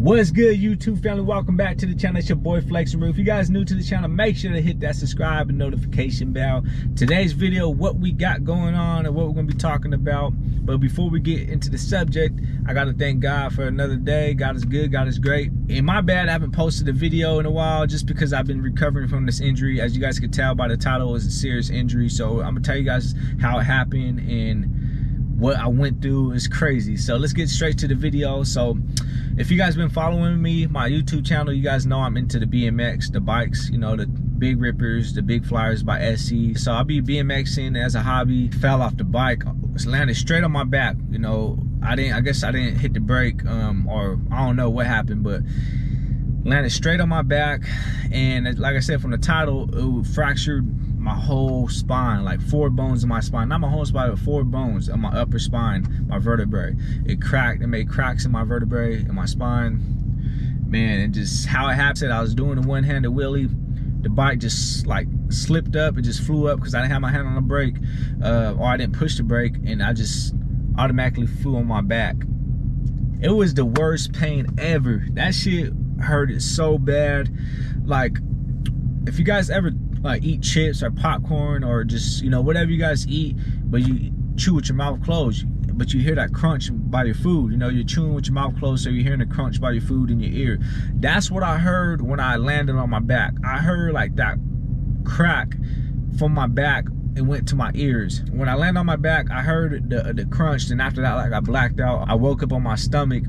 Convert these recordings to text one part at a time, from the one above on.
What's good, YouTube family? Welcome back to the channel. It's your boy Flexxinruee. If you guys new to the channel, make sure to hit that subscribe and notification bell. Today's video, what we got going on and what we're going to be talking about. But before we get into the subject, I got to thank God for another day. God is good, God is great. And my bad, I haven't posted a video in a while just because I've been recovering from this injury. As you guys could tell by the title, it was a serious injury. So I'm going to tell you guys how it happened and what I went through. Is crazy. So let's get straight to the video. So if you guys been following me, my YouTube channel, you guys know I'm into the BMX, the bikes, you know, the big rippers, the big flyers by SC. So I'll be BMXing as a hobby. Fell off the bike, landed straight on my back. You know, I guess I didn't hit the brake, or I don't know what happened, but landed straight on my back. And like I said, from the title, it fractured my whole spine, like 4 bones in my spine. Not my whole spine, but 4 bones on my upper spine, my vertebrae. It cracked, it made cracks in my vertebrae, in my spine. Man, and just how it happened, I was doing a one-handed wheelie. The bike just like slipped up, it just flew up because I didn't have my hand on the brake, or I didn't push the brake, and I just automatically flew on my back. It was the worst pain ever. That shit hurted so bad. Like, if you guys ever like eat chips or popcorn or just, you know, whatever you guys eat, but you chew with your mouth closed, but you hear that crunch by your food, you know, you're chewing with your mouth closed, so you're hearing the crunch by your food in your ear. That's what I heard when I landed on my back. I heard like that crack from my back. It went to my ears. When I landed on my back, I heard the crunch, and after that, like, I blacked out. I woke up on my stomach,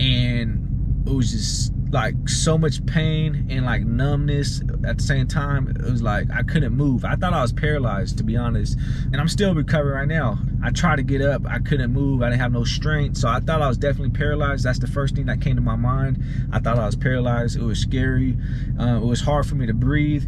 and it was just like so much pain and like numbness at the same time. It was like I couldn't move. I thought I was paralyzed, to be honest, and I'm still recovering right now. I tried to get up, I couldn't move, I didn't have no strength, so I thought I was definitely paralyzed. That's the first thing that came to my mind. I thought I was paralyzed. It was scary. It was hard for me to breathe,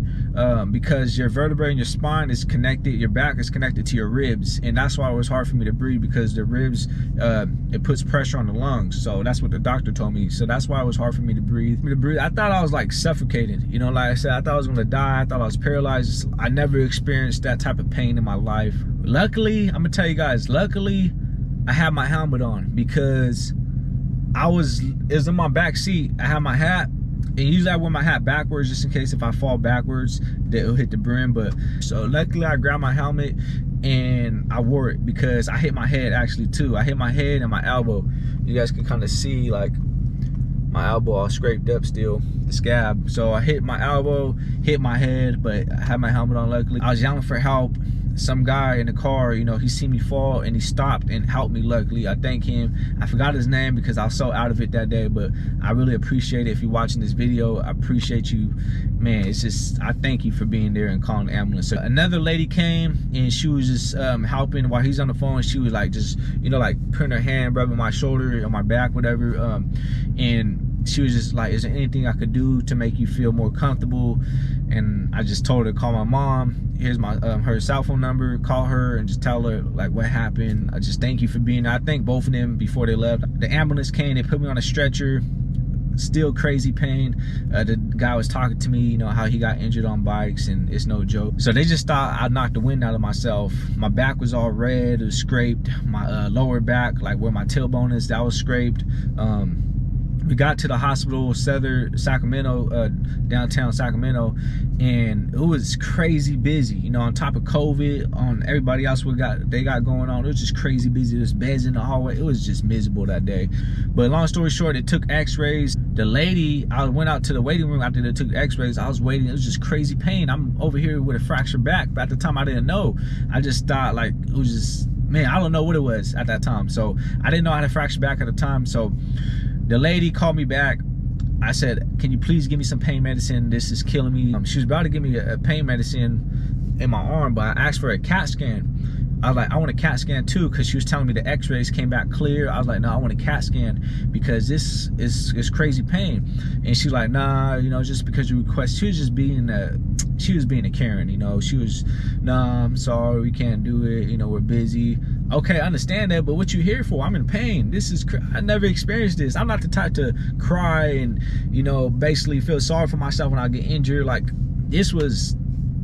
because your vertebrae and your spine is connected, your back is connected to your ribs, and that's why it was hard for me to breathe, because the ribs, it puts pressure on the lungs. So that's what the doctor told me. So that's why it was hard for me to breathe. I thought I was like suffocated, you know, like I said, I thought I was gonna die. I thought I was paralyzed. I never experienced that type of pain in my life. Luckily, I'm gonna tell you guys, luckily I had my helmet on, because it was in my back seat. I had my hat, and usually I wear my hat backwards just in case if I fall backwards that it'll hit the brim. But so luckily I grabbed my helmet and I wore it, because I hit my head actually too. I hit my head and my elbow. You guys can kind of see like my elbow all scraped up still, the scab. So I hit my elbow, hit my head, but I had my helmet on luckily. I was yelling for help. Some guy in the car, you know, he seen me fall and he stopped and helped me luckily. I thank him. I forgot his name because I was so out of it that day, but I really appreciate it. If you're watching this video, I appreciate you, man. It's just, I thank you for being there and calling the ambulance. So another lady came and she was just helping while he's on the phone. She was like, just, you know, like putting her hand, rubbing my shoulder or my back, whatever, and she was just like, is there anything I could do to make you feel more comfortable? And I just told her to call my mom. Here's my her cell phone number. Call her and just tell her like what happened. I just thank you for being there. I thanked both of them before they left. The ambulance came, they put me on a stretcher. Still crazy pain. The guy was talking to me, you know, how he got injured on bikes, and it's no joke. So they just thought I knocked the wind out of myself. My back was all red, it was scraped. My lower back, like where my tailbone is, that was scraped. We got to the hospital, Sacramento, downtown Sacramento, and it was crazy busy. You know, on top of COVID, on everybody else they got going on, it was just crazy busy. There's beds in the hallway. It was just miserable that day. But long story short, they took x-rays. The lady, I went out to the waiting room after they took x-rays. I was waiting. It was just crazy pain. I'm over here with a fractured back, but at the time I didn't know. I just thought like it was just, man, I don't know what it was at that time. So I didn't know I had a fractured back at the time. So the lady called me back. I said, can you please give me some pain medicine? This is killing me. She was about to give me a pain medicine in my arm, but I asked for a CAT scan. I was like, I want a CAT scan too, because she was telling me the x-rays came back clear. I was like, no, I want a CAT scan because this is crazy pain. And she's like, nah, you know, just because you request. She was just being a Karen, you know. She was, nah, I'm sorry, we can't do it, you know, we're busy. Okay, I understand that, but what you here for? I'm in pain. I never experienced this. I'm not the type to cry and, you know, basically feel sorry for myself when I get injured. Like, this was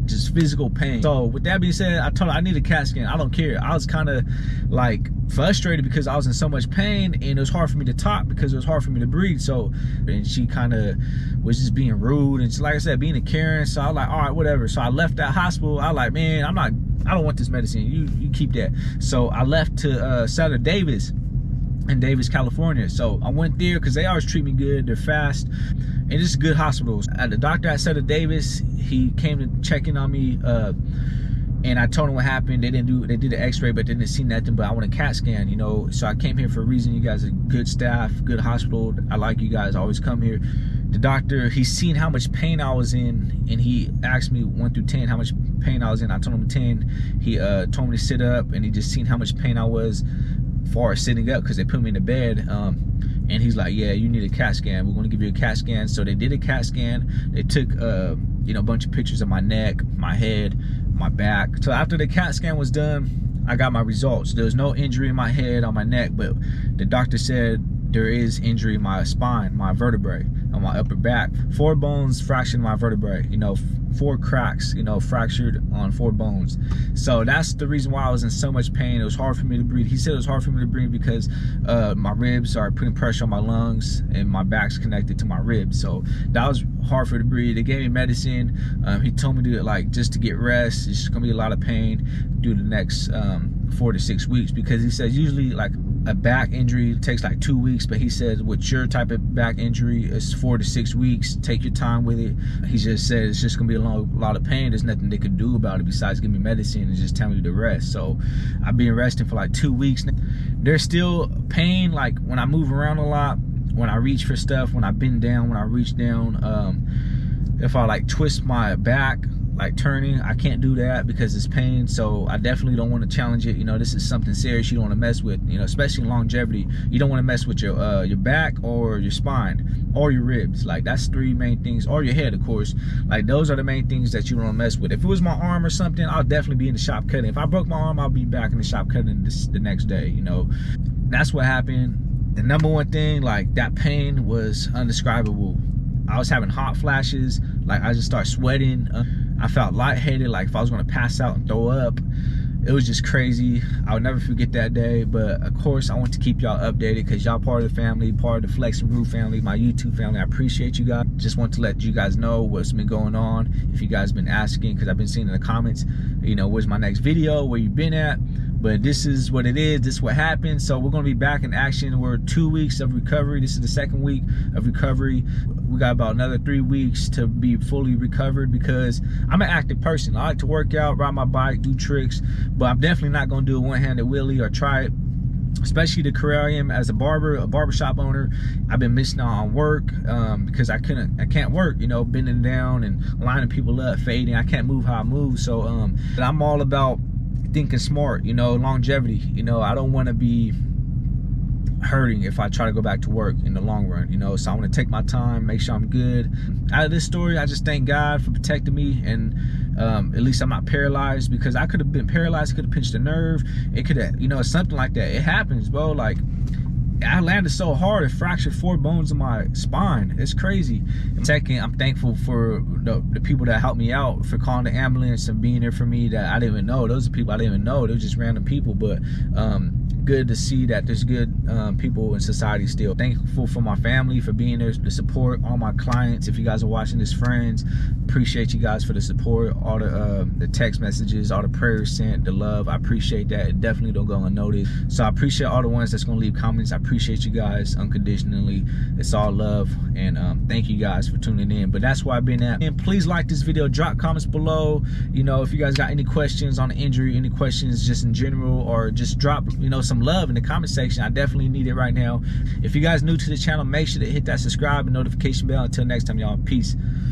just physical pain. So with that being said, I told her I need a CAT scan. I don't care. I was kind of like frustrated because I was in so much pain, and it was hard for me to talk because it was hard for me to breathe. So, and she kind of was just being rude and, like I said, being a Karen. So I was like, all right, whatever. So I left that hospital. I was like, man, I don't want this medicine. You keep that. So I left to Sutter Davis in Davis, California. So I went there because they always treat me good. They're fast, and it's good hospitals. The doctor at Sutter Davis, he came to check in on me, and I told him what happened. They did an x-ray, but they didn't see nothing, but I want a CAT scan, you know. So I came here for a reason. You guys are good staff, good hospital. I like you guys. I always come here. The doctor, he's seen how much pain I was in, and he asked me 1 through 10 how much pain I was in. I told him 10. He told me to sit up, and he just seen how much pain I was as far as sitting up, because they put me in the bed. And he's like, yeah, you need a CAT scan. We're going to give you a CAT scan. So they did a CAT scan. They took you know, a bunch of pictures of my neck, my head, my back. So after the CAT scan was done, I got my results. There was no injury in my head, on my neck, but the doctor said there is injury in my spine, my vertebrae, on my upper back. 4 bones fractured in my vertebrae, you know, 4 cracks, you know, fractured on 4 bones. So that's the reason why I was in so much pain. It was hard for me to breathe. He said it was hard for me to breathe because my ribs are putting pressure on my lungs, and my back's connected to my ribs. So that was hard for me to breathe. They gave me medicine. He told me to, like, just to get rest. It's just gonna be a lot of pain due to the next 4 to 6 weeks, because he says usually like a back injury takes like 2 weeks, but he says with your type of back injury, it's 4 to 6 weeks. Take your time with it. He just said it's just gonna be a lot of pain. There's nothing they could do about it besides give me medicine and just tell me to rest. So I've been resting for like 2 weeks. There's still pain, like when I move around a lot, when I reach for stuff, when I bend down, when I reach down. If I like twist my back, like turning, I can't do that because it's pain. So I definitely don't want to challenge it. You know, this is something serious you don't want to mess with, you know, especially in longevity. You don't want to mess with your back or your spine or your ribs. Like, that's 3 main things, or your head, of course. Like, those are the main things that you don't want to mess with. If it was my arm or something, I'll definitely be in the shop cutting. If I broke my arm, I'll be back in the shop cutting the next day, you know. That's what happened. The number one thing, like, that pain was indescribable. I was having hot flashes. Like, I just started sweating. I felt lightheaded, like if I was gonna pass out and throw up. It was just crazy. I'll never forget that day. But of course, I want to keep y'all updated because y'all part of the family, part of the Flexxinruee family, my YouTube family. I appreciate you guys. Just want to let you guys know what's been going on. If you guys been asking, because I've been seeing in the comments, you know, where's my next video, where you been at. But this is what it is. This is what happened. So we're going to be back in action. We're 2 weeks of recovery. This is the 2nd week of recovery. We got about another 3 weeks to be fully recovered, because I'm an active person. I like to work out, ride my bike, do tricks, but I'm definitely not going to do a one-handed wheelie or try it. Especially the career I am as a barbershop owner. I've been missing out on work because I can't work, you know, bending down and lining people up, fading. I can't move how I move. So I'm all about thinking smart, you know, longevity. You know, I don't want to be hurting if I try to go back to work in the long run, you know. So I want to take my time, make sure I'm good. Out of this story, I just thank God for protecting me, and at least I'm not paralyzed, because I could have been paralyzed, could have pinched a nerve. It could have, you know, something like that. It happens, bro. Like, I landed so hard, it fractured 4 bones in my spine. It's crazy. And second, I'm thankful for the people that helped me out, for calling the ambulance and being there for me that I didn't even know. Those are people I didn't even know. They were just random people. But good to see that there's good people in society still. Thankful for my family for being there to support all my clients. If you guys are watching this, friends, appreciate you guys for the support, all the text messages, all the prayers sent, the love. I appreciate that. It definitely don't go unnoticed. So I appreciate all the ones that's gonna leave comments. I appreciate you guys unconditionally. It's all love, and thank you guys for tuning in. But that's where I've been at. And please like this video, drop comments below. You know, if you guys got any questions on the injury, any questions just in general, or just drop, you know, some love in the comment section. I definitely need it right now. If you guys new to the channel, make sure to hit that subscribe and notification bell. Until next time, y'all, peace.